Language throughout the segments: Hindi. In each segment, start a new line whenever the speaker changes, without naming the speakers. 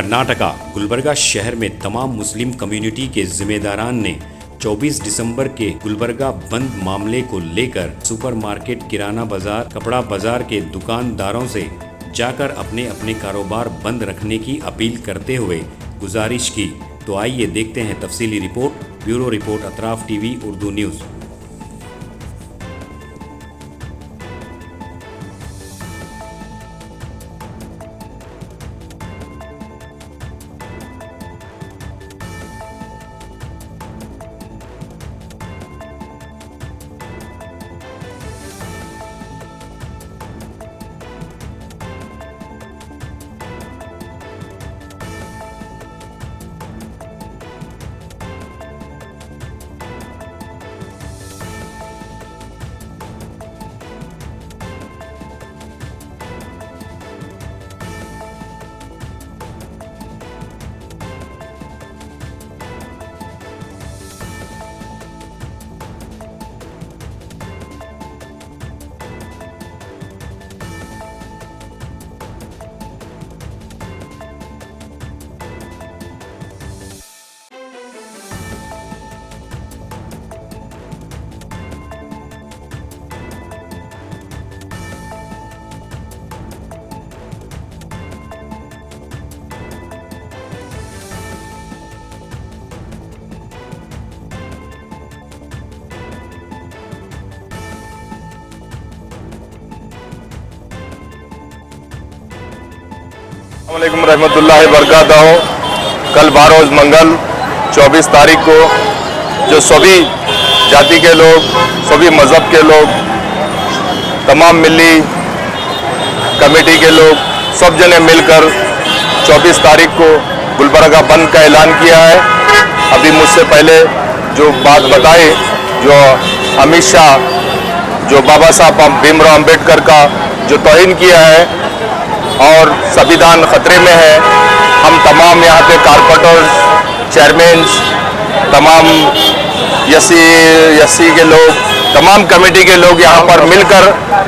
कर्नाटका गुलबर्गा शहर में तमाम मुस्लिम कम्युनिटी के जिम्मेदारान ने 24 दिसंबर के गुलबर्गा बंद मामले को लेकर सुपरमार्केट, किराना बाजार, कपड़ा बाजार के दुकानदारों से जाकर अपने अपने कारोबार बंद रखने की अपील करते हुए गुजारिश की। तो आइए देखते हैं तफसीली report. Bureau report, Atraf TV Urdu news.
अस्सलामुअलैकुम रहमतुल्लाहि बरकातहू। कल बारोज़ मंगल 24 तारीख को जो सभी जाति के लोग, सभी मज़हब के लोग, तमाम मिली कमेटी के लोग सब जने मिलकर 24 तारीख को गुलबर्गा बंद का ऐलान किया है। अभी मुझसे पहले जो बात बताई, जो अमित शाह जो बाबा साहब भीमराव अम्बेडकर का जो तौहीन किया है और संविधान खतरे में है, हम तमाम यहाँ पे कारपोरेटर्स, चेयरमैन, तमाम यसी के लोग, तमाम कमेटी के लोग यहाँ पर मिलकर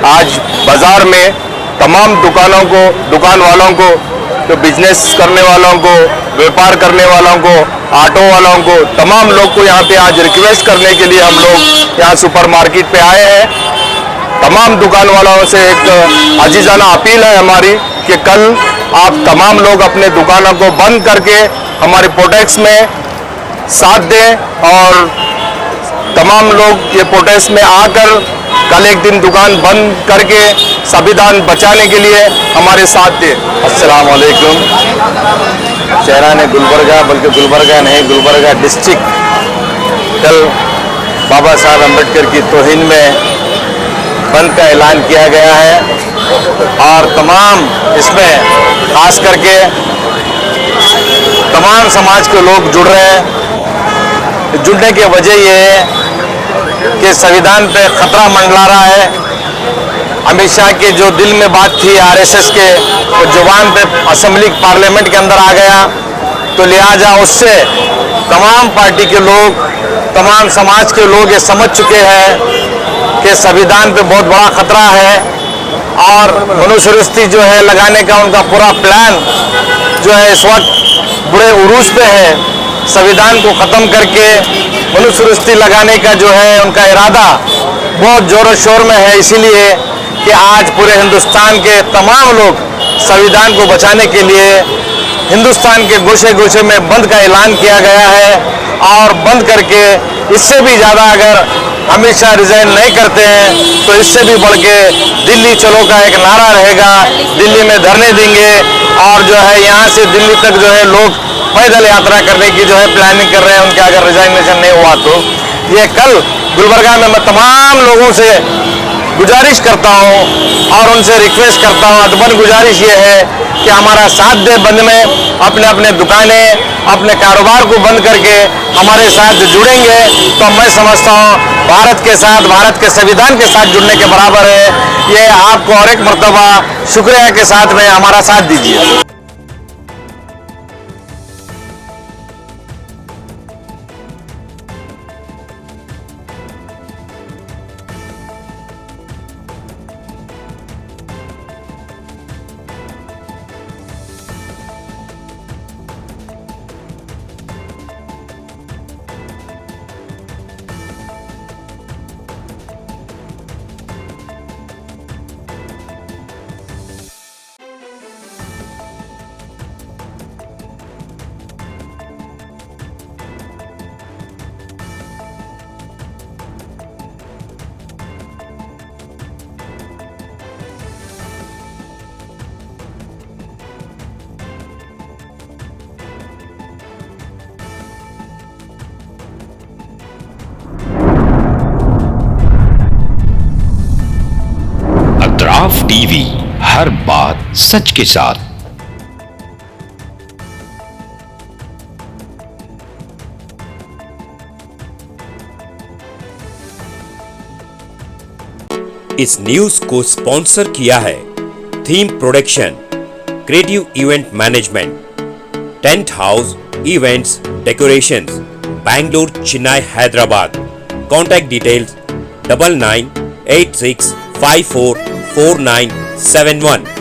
आज बाज़ार में तमाम दुकान वालों को, तो बिजनेस करने वालों को, व्यापार करने वालों को, ऑटो वालों को, तमाम लोग को यहाँ पे आज रिक्वेस्ट करने के लिए हम लोग यहाँ सुपर मार्केट पे आए हैं। तमाम दुकान वालों से एक अजीज़ाना अपील है हमारी कि कल आप तमाम लोग अपने दुकानों को बंद करके हमारे प्रोटेस्ट में साथ दें और तमाम लोग ये प्रोटेस्ट में आकर कल एक दिन दुकान बंद करके संविधान बचाने के लिए हमारे साथ दें। अस्सलाम वालेकुम। शहरा ने गुलबर्गा, बल्कि गुलबर्गा नहीं, गुलबर्गा डिस्ट्रिक्ट कल बाबा साहब अम्बेडकर की तौहीन में बंद का ऐलान किया गया है और तमाम इसमें खास करके तमाम समाज के लोग जुड़ रहे हैं। जुड़ने की वजह ये है कि संविधान पे खतरा मंडरा रहा है। अमित शाह के जो दिल में बात थी आरएसएस के, वो जुबान पे असेंबली पार्लियामेंट के अंदर आ गया, तो लिहाजा उससे तमाम पार्टी के लोग, तमाम समाज के लोग ये समझ चुके हैं कि संविधान पे बहुत बड़ा खतरा है और मनुस्मृति जो है लगाने का उनका पूरा प्लान जो है इस वक्त बुरे उरूज पे है। संविधान को ख़त्म करके मनुस्मृति लगाने का जो है उनका इरादा बहुत ज़ोर शोर में है, इसीलिए कि आज पूरे हिंदुस्तान के तमाम लोग संविधान को बचाने के लिए हिंदुस्तान के गोशे गोशे में बंद का ऐलान किया गया है और बंद करके इससे भी ज़्यादा अगर अमित शाह रिजाइन नहीं करते हैं तो इससे भी बढ़ के दिल्ली चलो का एक नारा रहेगा। दिल्ली में धरने देंगे और जो है यहाँ से दिल्ली तक जो है लोग पैदल यात्रा करने की जो है प्लानिंग कर रहे हैं, उनका अगर रिजाइनेशन नहीं हुआ तो। ये कल गुलबर्गा में मैं तमाम लोगों से गुजारिश करता हूँ और उनसे रिक्वेस्ट करता हूँ, अदबन गुजारिश ये है कि हमारा साथ दे बंद में, अपने अपने दुकानें, अपने कारोबार को बंद करके हमारे साथ जुड़ेंगे तो मैं समझता हूँ भारत के साथ, भारत के संविधान के साथ जुड़ने के बराबर है। ये आपको और एक मर्तबा शुक्रिया के साथ में हमारा साथ दीजिए।
टीवी, हर बात सच के साथ।
इस न्यूज को स्पॉन्सर किया है theme production, creative event management, tent house events decorations, Bangalore, Chennai, Hyderabad. Contact details 9986544971।